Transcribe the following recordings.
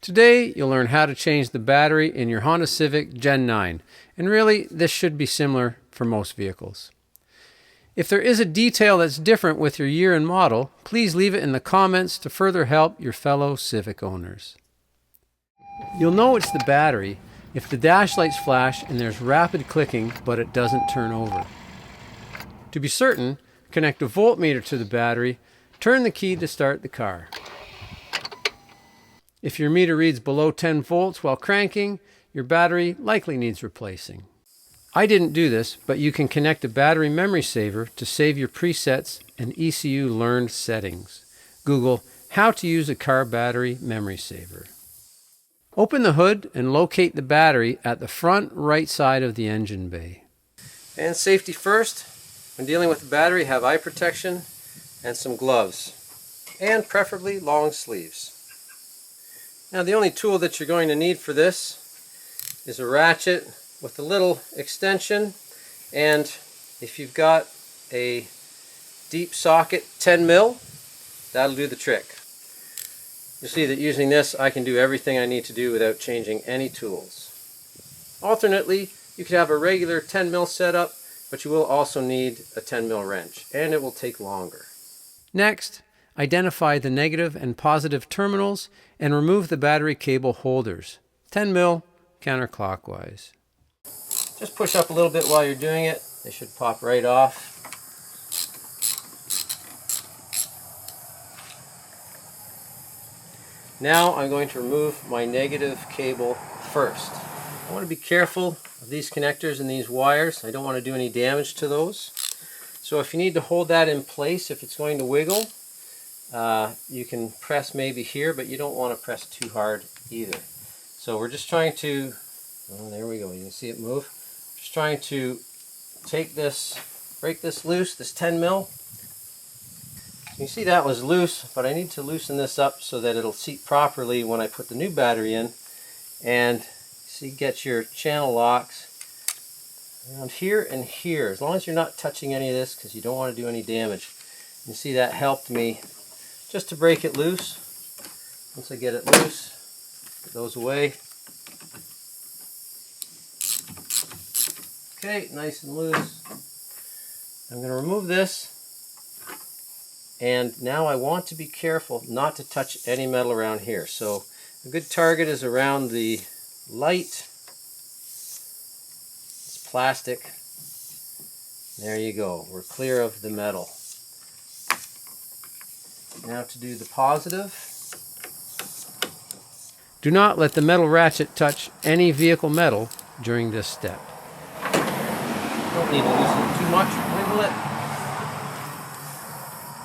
Today, you'll learn how to change the battery in your Honda Civic Gen 9, and really, this should be similar for most vehicles. If there is a detail that's different with your year and model, please leave it in the comments to further help your fellow Civic owners. You'll know it's the battery if the dash lights flash and there's rapid clicking, but it doesn't turn over. To be certain, connect a voltmeter to the battery, turn the key to start the car. If your meter reads below 10 volts while cranking, your battery likely needs replacing. I didn't do this, but you can connect a battery memory saver to save your presets and ECU learned settings. Google how to use a car battery memory saver. Open the hood and locate the battery at the front right side of the engine bay. And safety first. When dealing with the battery, have eye protection and some gloves, and preferably long sleeves. Now the only tool that you're going to need for this is a ratchet with a little extension, and if you've got a deep socket 10 mil, that'll do the trick. You'll see that using this I can do everything I need to do without changing any tools. Alternately, you could have a regular 10 mil setup, but you will also need a 10 mil wrench, and it will take longer. Next, identify the negative and positive terminals and remove the battery cable holders. 10 mil counterclockwise. Just push up a little bit while you're doing it. They should pop right off. Now I'm going to remove my negative cable first. I want to be careful of these connectors and these wires. I don't want to do any damage to those. So if you need to hold that in place, if it's going to wiggle, you can press maybe here, but you don't want to press too hard either. So we're just trying to, oh, there we go, you can see it move. Just trying to take this, break this loose, this 10 mil. You see that was loose, but I need to loosen this up so that it'll seat properly when I put the new battery in. And see, get your channel locks around here and here, as long as you're not touching any of this, because you don't want to do any damage. You see that helped me just to break it loose. Once I get it loose, it goes away. Okay, nice and loose. I'm going to remove this, and now I want to be careful not to touch any metal around here. So a good target is around the light. It's plastic. There you go. We're clear of the metal. Now to do the positive. Do not let the metal ratchet touch any vehicle metal during this step. Don't need to loosen it too much. Wiggle it.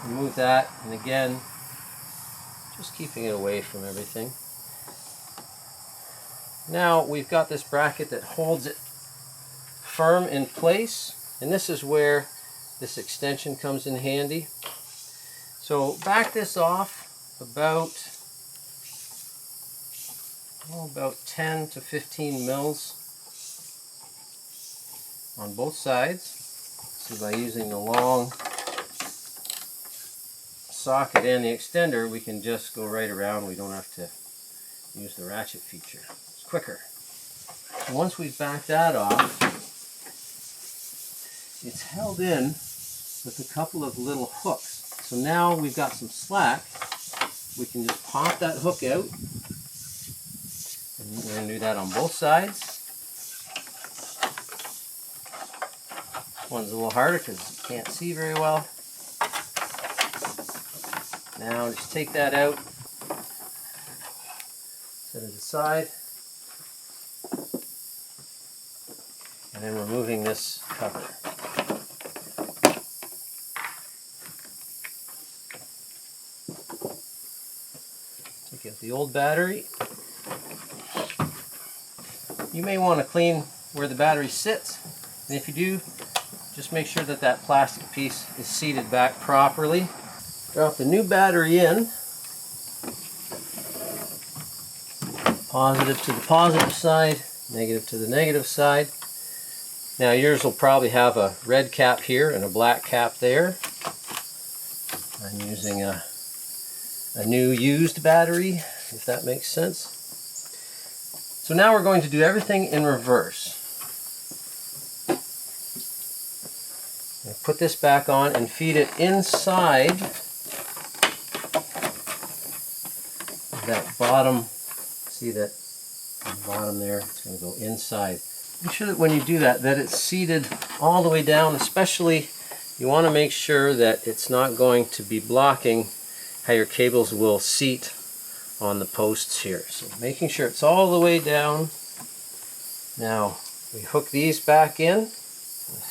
Remove that, and again, just keeping it away from everything. Now we've got this bracket that holds it firm in place, and this is where this extension comes in handy. So back this off about 10 to 15 mils on both sides. So by using the long socket and the extender, we can just go right around. We don't have to use the ratchet feature. It's quicker. So once we've backed that off, it's held in with a couple of little hooks. So now we've got some slack. We can just pop that hook out. And we're going to do that on both sides. This one's a little harder because you can't see very well. Now just take that out, set it aside, and then removing this cover. Take out the old battery. You may want to clean where the battery sits, and if you do, just make sure that that plastic piece is seated back properly. Drop the new battery in, positive to the positive side, negative to the negative side. Now yours will probably have a red cap here and a black cap there. I'm using a new used battery, if that makes sense. So now we're going to do everything in reverse. Put this back on and feed it inside that bottom. See that bottom there? It's going to go inside. Make sure that when you do that, it's seated all the way down. Especially, you want to make sure that it's not going to be blocking how your cables will seat on the posts here. So making sure it's all the way down. Now we hook these back in.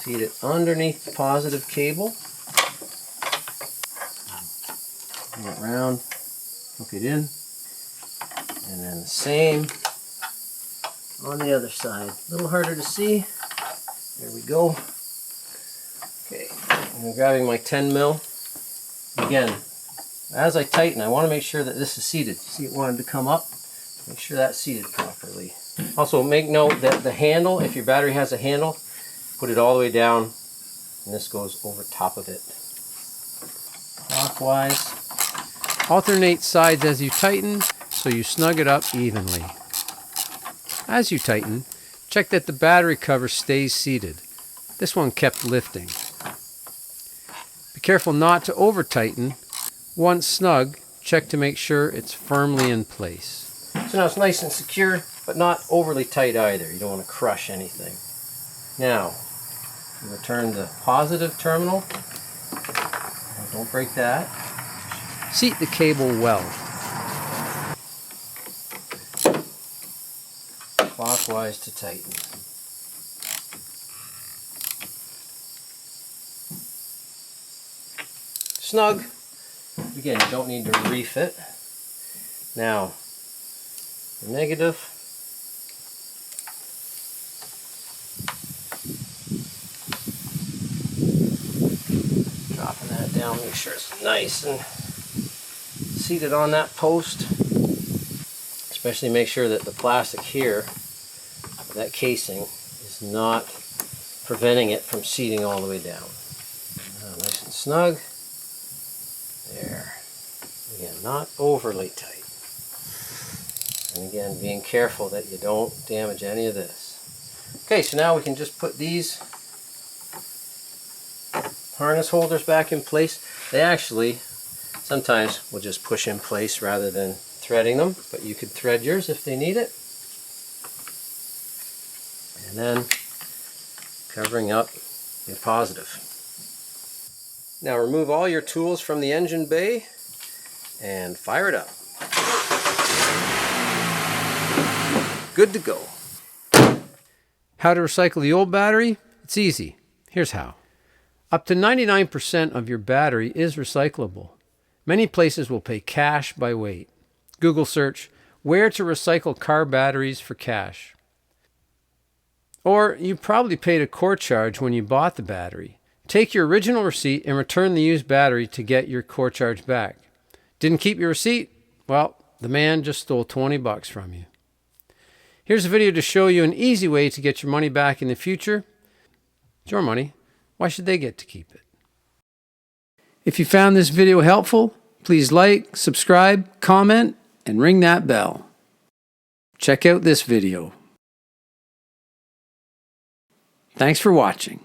Feed it underneath the positive cable. Bring it around, hook it in, and then the same on the other side. A little harder to see. There we go. Okay, I'm grabbing my 10 mil. Again, as I tighten, I want to make sure that this is seated. See, it wanted to come up. Make sure that's seated properly. Also, make note that the handle, if your battery has a handle, put it all the way down, and this goes over top of it. Clockwise. Alternate sides as you tighten, so you snug it up evenly. As you tighten, check that the battery cover stays seated. This one kept lifting. Be careful not to over-tighten. Once snug, check to make sure it's firmly in place. So now it's nice and secure, but not overly tight either. You don't want to crush anything. Now, return the positive terminal. Don't break that. Seat the cable well. Clockwise to tighten. Snug. Again, you don't need to refit. Now, the negative. Dropping that down, make sure it's nice and seated on that post. Especially make sure that the plastic here, that casing, is not preventing it from seating all the way down. Nice and snug. There. Again, not overly tight. And again, being careful that you don't damage any of this. Okay, so now we can just put these harness holders back in place. They actually sometimes will just push in place rather than threading them, but you could thread yours if they need it. And then covering up your positive. Now remove all your tools from the engine bay and fire it up. Good to go. How to recycle the old battery? It's easy. Here's how. Up to 99% of your battery is recyclable. Many places will pay cash by weight. Google search, where to recycle car batteries for cash. Or you probably paid a core charge when you bought the battery. Take your original receipt and return the used battery to get your core charge back. Didn't keep your receipt? Well, the man just stole 20 bucks from you. Here's a video to show you an easy way to get your money back in the future. It's your money. Why should they get to keep it? If you found this video helpful, please like, subscribe, comment, and ring that bell. Check out this video. Thanks for watching.